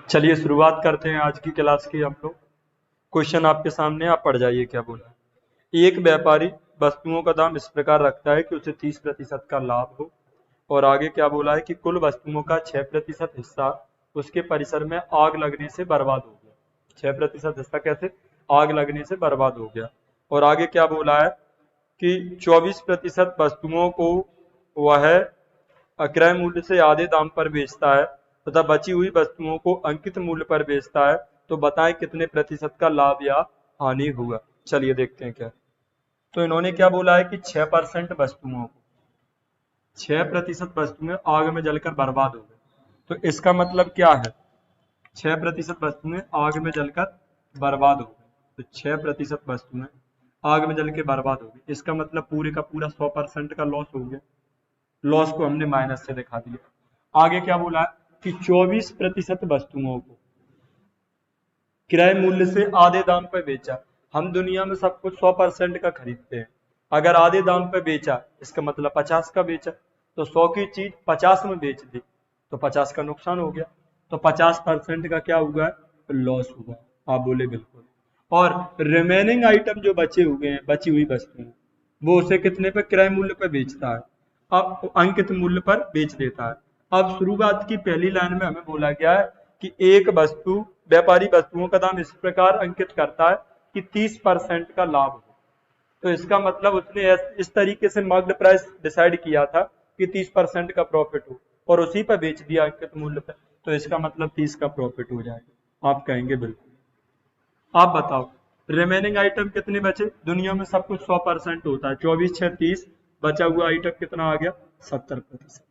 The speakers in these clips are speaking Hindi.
चलिए शुरुआत करते हैं आज की क्लास की हम लोग। क्वेश्चन आपके सामने, आप पढ़ जाइए क्या बोला है। एक व्यापारी वस्तुओं का दाम इस प्रकार रखता है कि उसे 30% का लाभ हो, और आगे क्या बोला है कि कुल वस्तुओं का 6% हिस्सा उसके परिसर में आग लगने से बर्बाद हो गया। 6% हिस्सा कैसे? आग लगने से बर्बाद हो गया। और आगे क्या बोला है कि 24% वस्तुओं को वह अक्रय मूल्य से आधे दाम पर बेचता है तथा बची हुई वस्तुओं को अंकित मूल्य पर बेचता है, तो बताएं कितने प्रतिशत का लाभ या हानि हुआ। चलिए देखते हैं क्या। तो इन्होंने क्या बोला है कि 6% वस्तुओं को, 6% वस्तुएं आग में जलकर बर्बाद हो गई। तो इसका मतलब क्या है? 6% वस्तुएं आग में जलकर बर्बाद हो गई। तो 6% वस्तुएं आग में जल के बर्बाद हो गई, इसका मतलब पूरे का पूरा 100% का लॉस हो गया। लॉस को हमने माइनस से दिखा दिया। आगे क्या बोला है कि 24% वस्तुओं को क्रय मूल्य से आधे दाम पर बेचा। हम दुनिया में सब कुछ 100% का खरीदते हैं। अगर आधे दाम पर बेचा, इसका मतलब 50 का बेचा। तो 100 की चीज 50 में बेच दी तो 50 का नुकसान हो गया। तो 50% का क्या हुआ? लॉस हुआ। आप बोले बिल्कुल। और रिमेनिंग आइटम जो बचे हुए हैं, बची हुई वस्तुएं, वो उसे कितने पे? क्रय मूल्य पर बेचता है, अब अंकित मूल्य पर बेच देता है। अब शुरुआत की पहली लाइन में हमें बोला गया है कि एक वस्तु, व्यापारी वस्तुओं का दाम इस प्रकार अंकित करता है कि 30% का लाभ हो। तो इसका मतलब उसने इस तरीके से मार्केट प्राइस डिसाइड किया था कि 30% का प्रॉफिट हो, और उसी पर बेच दिया अंकित मूल्य पर। तो इसका मतलब 30 का प्रॉफिट हो जाएगा। आप कहेंगे बिल्कुल। आप बताओ रिमेनिंग आइटम कितने बचे? दुनिया में सब कुछ 100% होता है। 24 6 30, बचा हुआ आइटम कितना आ गया? 70%।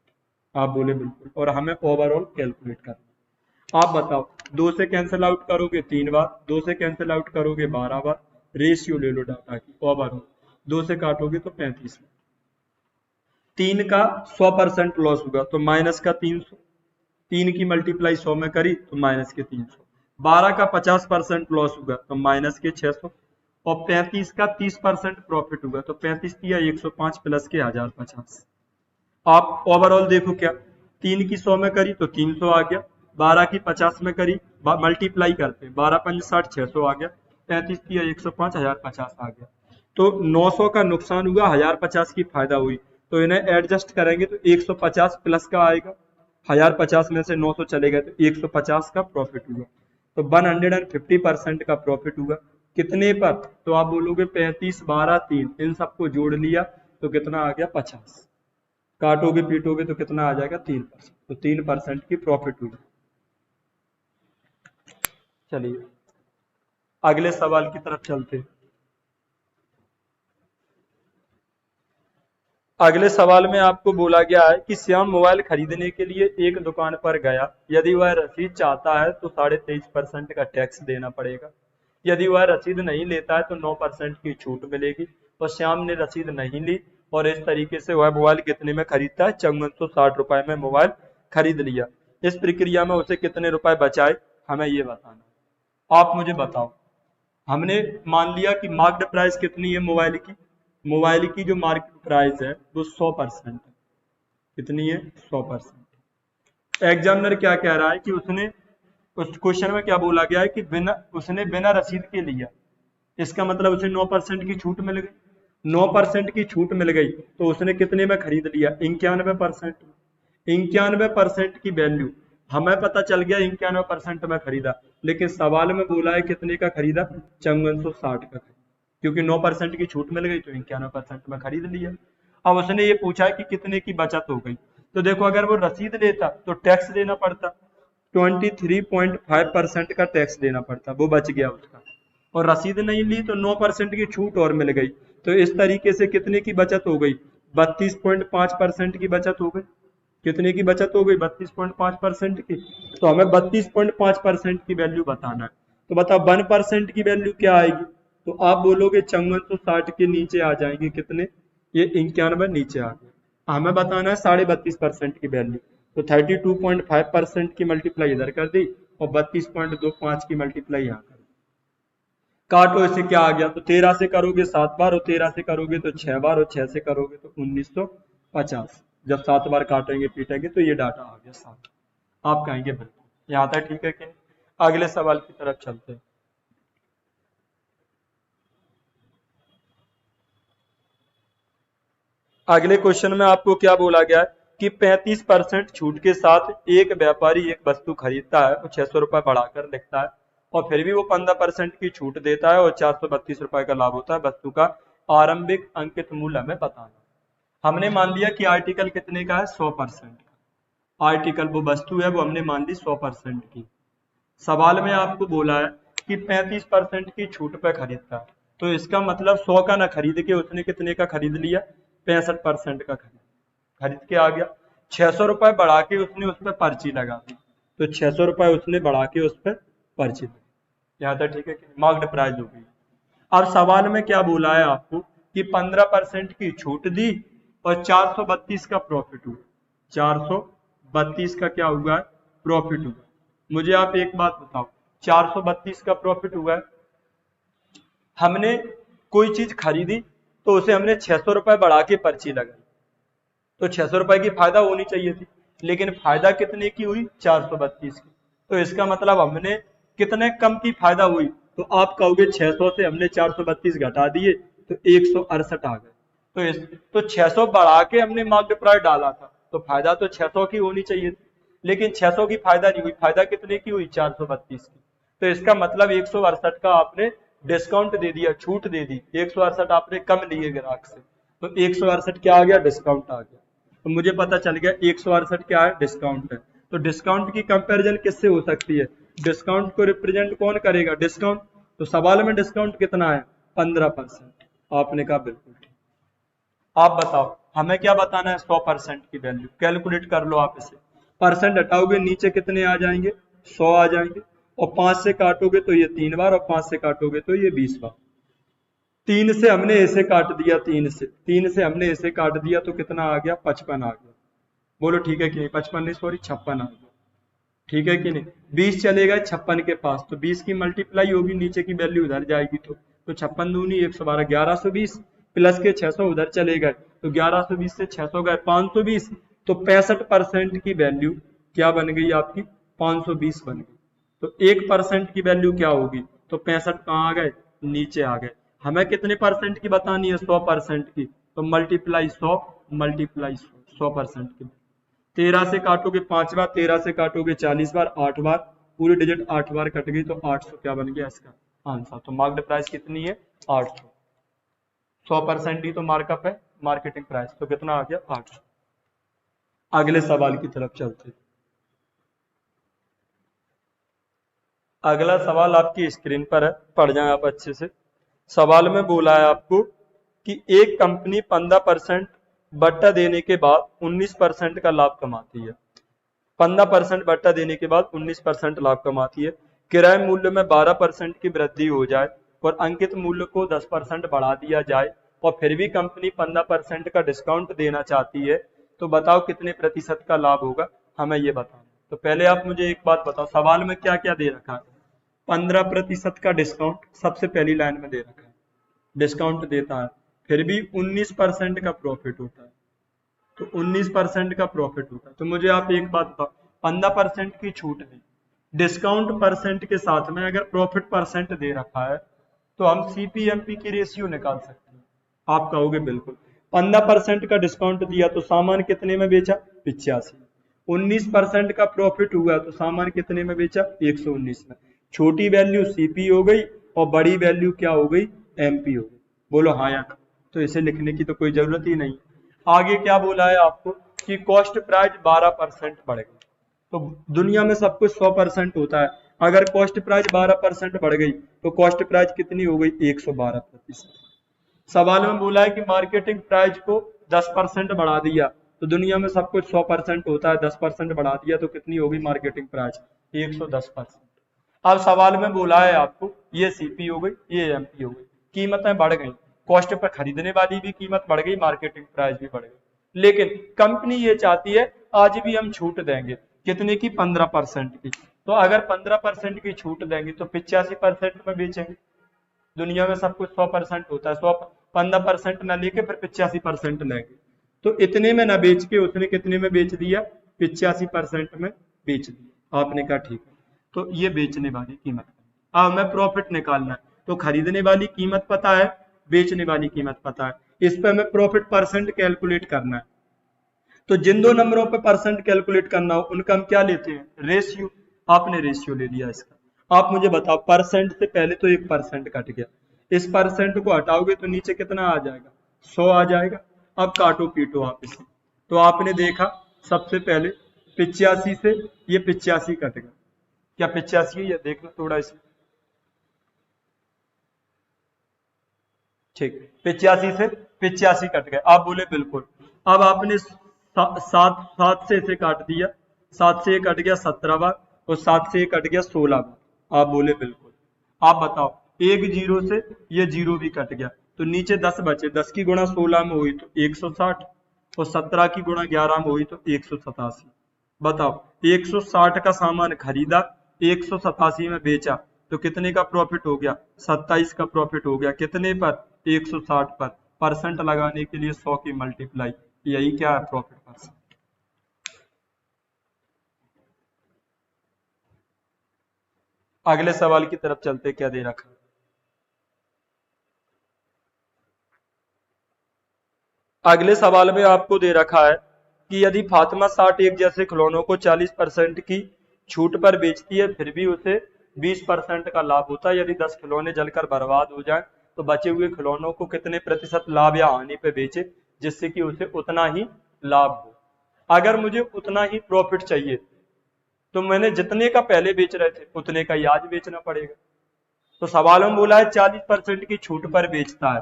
आप बोले बिल्कुल। और हमें ओवरऑल कैलकुलेट करना। आप बताओ, 2 से कैंसिल आउट करोगे 3 बार, 2 से कैंसिल आउट करोगे 12 बार। रेशियो ले लो डाटा की, ओवरऑल 2 से काटोगे तो 35 बार। 3 का 100% लॉस होगा तो माइनस का 300। 3 की मल्टीप्लाई 100 में करी तो माइनस के 300। 12 का 50% लॉस होगा तो माइनस के 600। और 35 का 30% प्रॉफिट होगा तो 35 दिया 105 प्लस के 1050। आप ओवरऑल देखो क्या, 3 की 100 में करी तो 300 आ गया, 12 की 50 में करी, मल्टीप्लाई करते हैं, 12 पंज 60, 600 आ गया, 35 दिया 105, 1050 आ गया। तो 900 का नुकसान हुआ, 1050 की फायदा हुई। तो इन्हें एडजस्ट करेंगे तो 150 प्लस का आएगा। 1050 में से 900 चले गए तो 150 का प्रॉफिट हुआ। तो 150% का प्रॉफिट हुआ। कितने पर? तो आप बोलोगे 35 12 3, इन सबको जोड़ लिया तो कितना आ गया? 50। काटोगे पीटोगे तो कितना आ जाएगा? 3%। तो 3% की प्रॉफिट हुई। चलिए अगले सवाल की तरफ चलते हैं। अगले सवाल में आपको बोला गया है कि श्याम मोबाइल खरीदने के लिए एक दुकान पर गया। यदि वह रसीद चाहता है तो 23.5% का टैक्स देना पड़ेगा। यदि वह रसीद नहीं लेता है तो 9% की छूट मिलेगी। और श्याम ने रसीद नहीं ली, और इस तरीके से वह मोबाइल कितने में खरीदता है? 5460 रुपए में मोबाइल खरीद लिया। इस प्रक्रिया में उसे कितने रुपए बचाए, हमें ये बताना। आप मुझे बताओ। हमने मान लिया कि मार्केट प्राइस कितनी है मोबाइल की। मोबाइल की जो मार्केट प्राइस है वो 100% है। कितनी है? 100%। एग्जामिनर क्या कह रहा है कि उसने, उस क्वेश्चन में क्या बोला गया है कि उसने बिना रसीद के लिया। इसका मतलब उसे 9% की छूट मिल गई। 9% की छूट मिल गई तो उसने कितने में खरीद लिया? 91%। 91% की वैल्यू हमें पता चल गया, 91% में खरीदा। लेकिन सवाल में बोला है कितने का खरीदा? 5460 का खरीदा। क्योंकि 9% की छूट मिल गई तो 91% में खरीद लिया। अब उसने ये पूछा है कि कितने की बचत हो गई। तो देखो, अगर वो रसीद लेता तो टैक्स देना पड़ता, 23.5% का टैक्स देना पड़ता, वो बच गया उसका। और रसीद नहीं ली तो 9% की छूट और मिल गई। तो इस तरीके से कितने की बचत हो गई? 32.5% की बचत हो गई। कितने की बचत हो गई? 32.5% की। तो हमें 32.5% की वैल्यू बताना है। तो बताओ 1% की वैल्यू क्या आएगी? तो आप बोलोगे 5460 के नीचे आ जाएंगे कितने? ये 91 नीचे आ गए। हमें बताना है 32.5% की वैल्यू। तो 32.5% की मल्टीप्लाई इधर कर दी और 32.25 की मल्टीप्लाई यहाँ कर दी। काटो, इसे क्या आ गया? तो 13 से करोगे 7 बार, और 13 से करोगे तो 6 बार, और 6 से करोगे तो 1950। जब 7 बार काटेंगे पीटेंगे तो ये डाटा आ गया 7। आप कहेंगे बिल्कुल। यहाँ तक ठीक है कि नहीं? अगले सवाल की तरफ चलते हैं। अगले क्वेश्चन में आपको क्या बोला गया है कि 35% छूट के साथ एक व्यापारी एक वस्तु खरीदता है, वो 600 रुपए बढ़ाकर लिखता है, और फिर भी वो 15% की छूट देता है और 432 रुपए का लाभ होता है। वस्तु का आरंभिक अंकित मूल्य हमें बताना। हमने मान लिया कि आर्टिकल कितने का है, 100% का आर्टिकल, वो वस्तु है वो हमने मान ली 100% की। सवाल में आपको बोला है कि 35% की छूट पे खरीदता है, तो इसका मतलब 100 का ना खरीद के उसने कितने का खरीद लिया, 65% का खरीद के आ गया। 600 रुपए बढ़ा के उसने उस पर पर्ची लगा दी, तो 600 रुपए उसने बढ़ा के उस पर पर्ची लगा, यहाँ तक ठीक है कि मार्क्ड प्राइस हो गई। अब सवाल में क्या बोला है आपको कि 15% की छूट दी और 432 का प्रॉफिट हुआ, 432 का क्या हुआ है, प्रॉफिट हुआ। मुझे आप एक बात बताओ, 432 का प्रॉफिट हुआ है, हमने कोई चीज खरीदी तो उसे हमने 600 रुपए बढ़ा के पर्ची लगाई, तो 600 रुपए की फायदा होनी चाहिए थी, लेकिन फायदा कितने की हुई, 432 की। तो इसका मतलब हमने कितने कम की फायदा हुई, तो आप कहोगे 600 से हमने 432 घटा दिए तो 168 आ गए। तो 600 बढ़ा के हमने मार्केट प्राइस डाला था, तो फायदा तो 600 की होनी चाहिए थी, लेकिन 600 की फायदा नहीं हुई, फायदा कितने की हुई, 432 की। तो इसका मतलब 168 का आपने डिस्काउंट दे दिया, छूट दे दी, 168 आपने कम लिए ग्राहक से, तो 168 क्या आ गया, डिस्काउंट आ गया। तो मुझे पता चल गया 168 क्या है, डिस्काउंट है। तो डिस्काउंट की कंपैरिजन किससे हो सकती है, डिस्काउंट को रिप्रेजेंट कौन करेगा, डिस्काउंट। तो सवाल में डिस्काउंट कितना है, 15%। आपने कहा बिल्कुल ठीक। आप बताओ हमें क्या बताना है, 100% की वैल्यू कैलकुलेट कर लो आप इसे। परसेंट हटाओगे नीचे कितने आ जाएंगे, 100 आ जाएंगे, और 5 से काटोगे तो ये 3 बार, और 5 से काटोगे तो ये 20 बार। 3 से हमने ऐसे काट दिया, 3 से हमने ऐसे काट दिया तो कितना आ गया, 55 आ गया। बोलो ठीक है कि नहीं, 55 नहीं सॉरी 56 आ गया, ठीक है कि नहीं। 20 चलेगा 56 के पास, तो 20 की मल्टीप्लाई होगी, नीचे की वैल्यू उधर जाएगी, तो 56 दूनी 112, 1120 प्लस के 600 उधर चले गए, तो 1120 से 600 गए 520, तो 65% की वैल्यू क्या बन गई आपकी, 520 बन गई। तो 1% की वैल्यू क्या होगी, तो 65 कहाँ आ गए, नीचे आ गए। हमें कितने परसेंट की बतानी है, 100% की, तो मल्टीप्लाई 100 मल्टीप्लाई 100% की। 13 से काटोगे 5 बार, 13 से काटोगे 40 बार, 8 बार, पूरी डिजिट 8 बार कट गई, तो 800 क्या बन गया इसका आंसर। तो मार्केट प्राइस कितनी है, 800। 100% ही तो मार्कअप है, मार्केटिंग प्राइस, तो कितना आ गया, 800। अगले सवाल की तरफ चलते हैं। अगला सवाल आपकी स्क्रीन पर है, पढ़ जाएं आप अच्छे से। सवाल में बोला है आपको कि एक कंपनी 15% बट्टा देने के बाद 19% का लाभ कमाती है। 15% बट्टा देने के बाद 19% लाभ कमाती है। किराए मूल्य में 12% की वृद्धि हो जाए और अंकित मूल्य को 10% बढ़ा दिया जाए, और फिर भी कंपनी 15% का डिस्काउंट देना चाहती है, तो बताओ कितने प्रतिशत का लाभ होगा, हमें ये बताना। तो पहले आप मुझे एक बात बताओ, सवाल में क्या क्या दे रखा है, 15% का डिस्काउंट सबसे पहली लाइन में दे रखा है, डिस्काउंट देता है, फिर भी 19% का प्रॉफिट होता है, तो 19% का प्रॉफिट होता है। तो मुझे आप एक बात बताओ, 15% की छूट दी, डिस्काउंट परसेंट के साथ में अगर प्रॉफिट परसेंट दे रखा है, तो हम सीपीएमपी की रेशियो निकाल सकते हैं। आप कहोगे बिल्कुल, 15% का डिस्काउंट दिया तो सामान कितने में बेचा, 85। 19% का प्रॉफिट हुआ तो सामान कितने में बेचा, 119 में। छोटी वैल्यू सीपी हो गई और बड़ी वैल्यू क्या हो गई, एमपी हो गई। बोलो हाँ या ना, तो इसे लिखने की तो कोई जरूरत ही नहीं। आगे क्या बोला है आपको कि कॉस्ट प्राइस 12% बढ़ गई। तो दुनिया में सब कुछ 100% होता है, अगर कॉस्ट प्राइस 12% बढ़ गई तो कॉस्ट प्राइस कितनी हो गई, 112%। सवाल में बोला है कि मार्केटिंग प्राइस को 10% बढ़ा दिया, तो दुनिया में सब कुछ 100% होता है, 10% बढ़ा दिया तो कितनी होगी मार्केटिंग प्राइस, 110%। अब सवाल में बोला है आपको, ये सीपी हो गई, ये एमपी हो गई, कीमतें बढ़ गई, कॉस्ट पर खरीदने वाली भी कीमत बढ़ गई, मार्केटिंग प्राइस भी बढ़ गई, लेकिन कंपनी ये चाहती है आज भी हम छूट देंगे, कितने की, 15% की। तो अगर 15% की छूट देंगे तो 85% में बेचेंगे। दुनिया में सब कुछ 100% होता है, 15% ना लेके फिर 85% लेंगे, तो इतने में ना बेच के उसने कितने में बेच दिया, 85% में बेच दिया। आपने कहा ठीक है। तो ये बेचने वाली कीमत। अब हमें प्रॉफिट निकालना है, तो खरीदने वाली कीमत पता है, बेचने वाली कीमत पता है, इस पे हमें प्रॉफिट परसेंट कैलकुलेट करना है। तो जिन दो नंबरों पे परसेंट कैलकुलेट करना हो उनका हम क्या लेते हैं, रेशियो। आपने रेशियो ले लिया इसका। आप मुझे बताओ, परसेंट से पहले तो 1% कट गया, इस परसेंट को हटाओगे तो नीचे कितना आ जाएगा, 100 आ जाएगा। अब काटो पीटो आप इसे, तो आपने देखा सबसे पहले 85 से ये 85 कट गया, क्या 85 है, ये देखना थोड़ा इसमें, ठीक, 85 से 85 कट गए, आप बोले बिल्कुल। अब आपने सात सात से इसे काट दिया, 7 से ये कट गया 17 बार, और 7 से ये कट गया 16 बार, आप बोले बिल्कुल। आप बताओ, एक जीरो से ये जीरो भी कट गया, तो नीचे 10 बचे, 10 की गुणा 16 में हुई तो 160, और 17 की गुणा 11 में हुई तो 187। बताओ, 160 का सामान खरीदा, 187 में बेचा, तो कितने का प्रॉफिट हो गया, 27 का प्रॉफिट हो गया। कितने पर, 160 पर। परसेंट लगाने के लिए 100 की मल्टीप्लाई, यही क्या है, प्रॉफिट परसेंट। अगले सवाल की तरफ चलते, क्या दे रखा। अगले सवाल में आपको दे रखा है कि यदि फातिमा 60 एक जैसे खिलौनों को 40% की छूट पर बेचती है, फिर भी उसे 20% का लाभ होता है। यदि 10 खिलौने जलकर बर्बाद हो जाएं, तो बचे हुए खिलौनों को कितने प्रतिशत लाभ या हानि पे बेचे, जिससे कि उसे उतना ही लाभ हो। अगर मुझे उतना ही प्रॉफिट चाहिए, तो मैंने जितने का पहले बेच रहे थे उतने का ही आज बेचना पड़ेगा। तो सवाल में बोला है 40% की छूट पर बेचता है,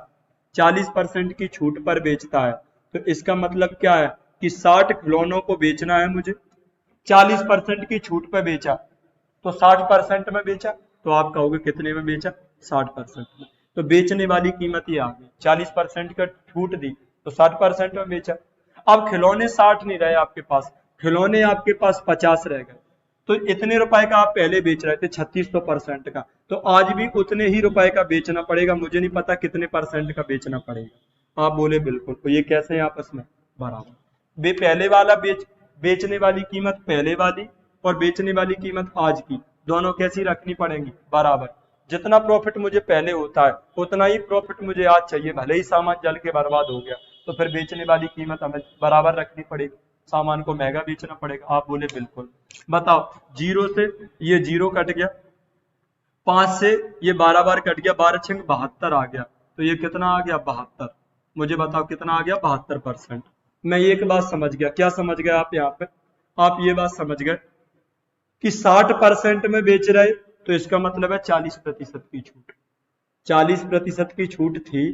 40% की छूट पर बेचता है, तो इसका मतलब क्या है कि 60 खिलौनों को बेचना है मुझे, 40% की छूट पर बेचा, तो 60% में बेचा, तो आप कहोगे कितने में बेचा, 60% में। तो बेचने वाली कीमत ये आ गई, 40% का छूट दी तो 60% में बेचा। अब खिलौने 60 नहीं रहे आपके पास, खिलौने आपके पास 50 रह गए, तो इतने रुपए का आप पहले बेच रहे थे 3600% का, तो आज भी उतने ही रुपए का बेचना पड़ेगा, मुझे नहीं पता कितने परसेंट का बेचना पड़ेगा। आप बोले बिल्कुल। तो ये कैसे है आपस में बराबर, वे पहले वाला बेचने वाली कीमत पहले वाली और बेचने वाली कीमत आज की, दोनों कैसी रखनी पड़ेंगी, बराबर। जितना प्रॉफिट मुझे पहले होता है उतना ही प्रॉफिट मुझे आज चाहिए, भले ही सामान जल के बर्बाद हो गया, तो फिर बेचने वाली कीमत हमें बराबर रखनी पड़ेगी, सामान को महंगा बेचना पड़ेगा। आप बोले बिल्कुल। बताओ, जीरो से ये जीरो कट गया, 5 से ये 12 बार कट गया, 12 छंग 72 आ गया, तो ये कितना आ गया, 72। मुझे बताओ कितना आ गया, 72%। मैं एक बात समझ गया, क्या समझ गया आप यहाँ पे, आप ये बात समझ गए कि 60% में बेच रहे, तो इसका मतलब है 40% की छूट, 40% की छूट थी,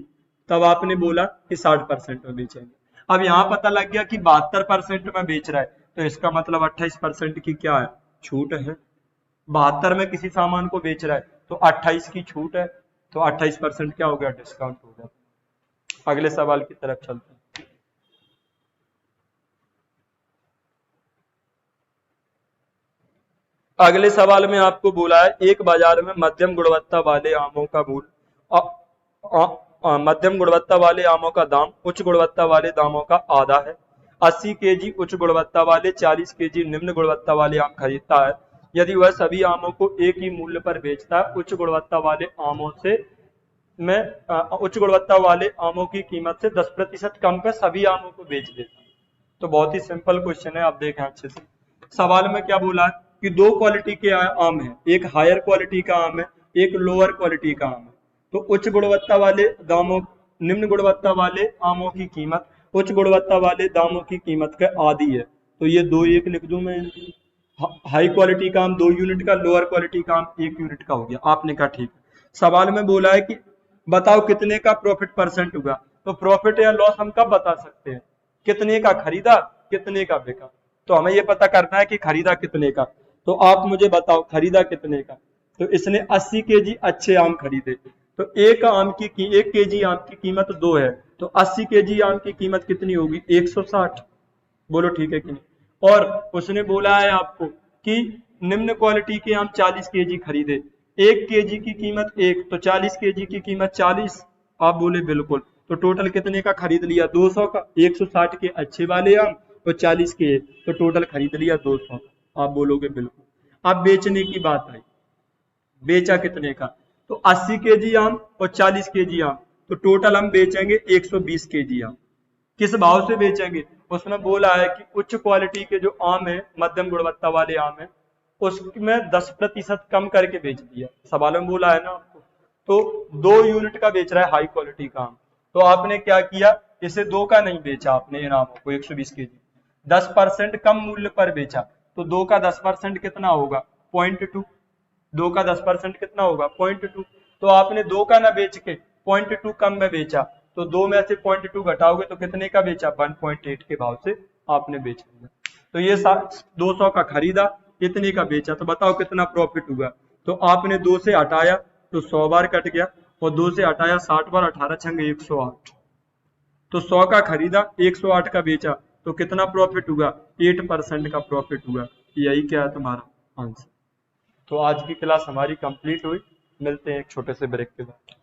तब आपने बोला कि 60% में बेचेंगे। अब यहाँ पता लग गया कि 72% में बेच रहा है, तो इसका मतलब 28% की क्या है, छूट है। 72 में किसी सामान को बेच रहा है तो 28 की छूट है, तो 28% क्या हो गया, डिस्काउंट हो गया। अगले सवाल की तरफ चलते हैं। अगले सवाल में आपको बोला है, एक बाजार में मध्यम गुणवत्ता वाले आमों का मूल्य मध्यम गुणवत्ता वाले आमों का दाम उच्च गुणवत्ता वाले दामों का आधा है। 80 केजी उच्च गुणवत्ता वाले, 40 केजी निम्न गुणवत्ता वाले आम खरीदता है। यदि वह सभी आमों को एक ही मूल्य पर बेचता है, उच्च गुणवत्ता वाले आमों से उच्च गुणवत्ता वाले आमों की कीमत से 10% कम पे सभी आमों को बेच देता है। तो बहुत ही सिंपल क्वेश्चन है, आप देखें अच्छे से। सवाल में क्या बोला है कि दो क्वालिटी के आम है, एक हायर क्वालिटी का आम है, एक लोअर क्वालिटी का आम है। तो उच्च गुणवत्ता वाले दामों, निम्न गुणवत्ता वाले आमों की कीमत उच्च गुणवत्ता वाले दामों की कीमत का आधी है, तो ये 2 1 लिख दूं मैं। हाई क्वालिटी का आम 2 यूनिट का, लोअर क्वालिटी का आम 1 यूनिट का हो गया। आपने कहा ठीक है। सवाल में बोला है कि बताओ कितने का प्रॉफिट परसेंट हुआ, तो प्रॉफिट या लॉस हम कब बता सकते हैं, कितने का खरीदा कितने का बिका। तो हमें यह पता करना है कि खरीदा कितने का, तो आप मुझे बताओ खरीदा कितने का। तो इसने 80 केजी अच्छे आम खरीदे, तो एक केजी आम की कीमत 2 है, तो 80 केजी आम की कीमत कितनी होगी, 160। बोलो ठीक है कि नहीं। और उसने बोला है आपको कि निम्न क्वालिटी के आम 40 केजी खरीदे, 1 केजी की कीमत 1, तो 40 केजी की कीमत 40। आप बोले बिल्कुल। तो टोटल कितने का खरीद लिया, 200 का। 160 के अच्छे वाले आम और 40 के, तो टोटल खरीद लिया 200। आप बोलोगे बिल्कुल। अब बेचने की बात आई, बेचा कितने का, तो 80 केजी आम और 40 केजी आम, तो टोटल हम बेचेंगे 120 केजी आम। किस भाव से बेचेंगे, उसमें बोला है कि उच्च क्वालिटी के जो आम है, मध्यम गुणवत्ता वाले आम है, उसमें 10% कम करके बेच दिया, सवाल में बोला है ना आपको। तो 2 यूनिट का बेच रहा है हाई क्वालिटी का आम, तो आपने क्या किया, इसे 2 का नहीं बेचा आपने इन आमों को 120 केजी, 10% कम मूल्य पर बेचा, तो 2 का 10% कितना होगा, 0.2। 2 का 10% कितना होगा, 0.2। तो आपने 2 का ना बेच के 0.2 कम में बेचा, तो 2 में से 0.2 घटाओगे तो कितने का बेचा, 1.8 के भाव से आपने बेच लिया। तो ये 200 का खरीदा, इतने का बेचा, तो बताओ कितना प्रॉफिट हुआ। तो आपने 2 से हटाया तो 100 बार कट गया, और 2 से हटाया 60 बार, 18 छंग 108। तो 100 का खरीदा, 108 का बेचा, तो कितना प्रॉफिट हुआ, 8% का प्रॉफिट हुआ। यही क्या है तुम्हारा आंसर। तो आज की क्लास हमारी कंप्लीट हुई, मिलते हैं एक छोटे से ब्रेक के बाद।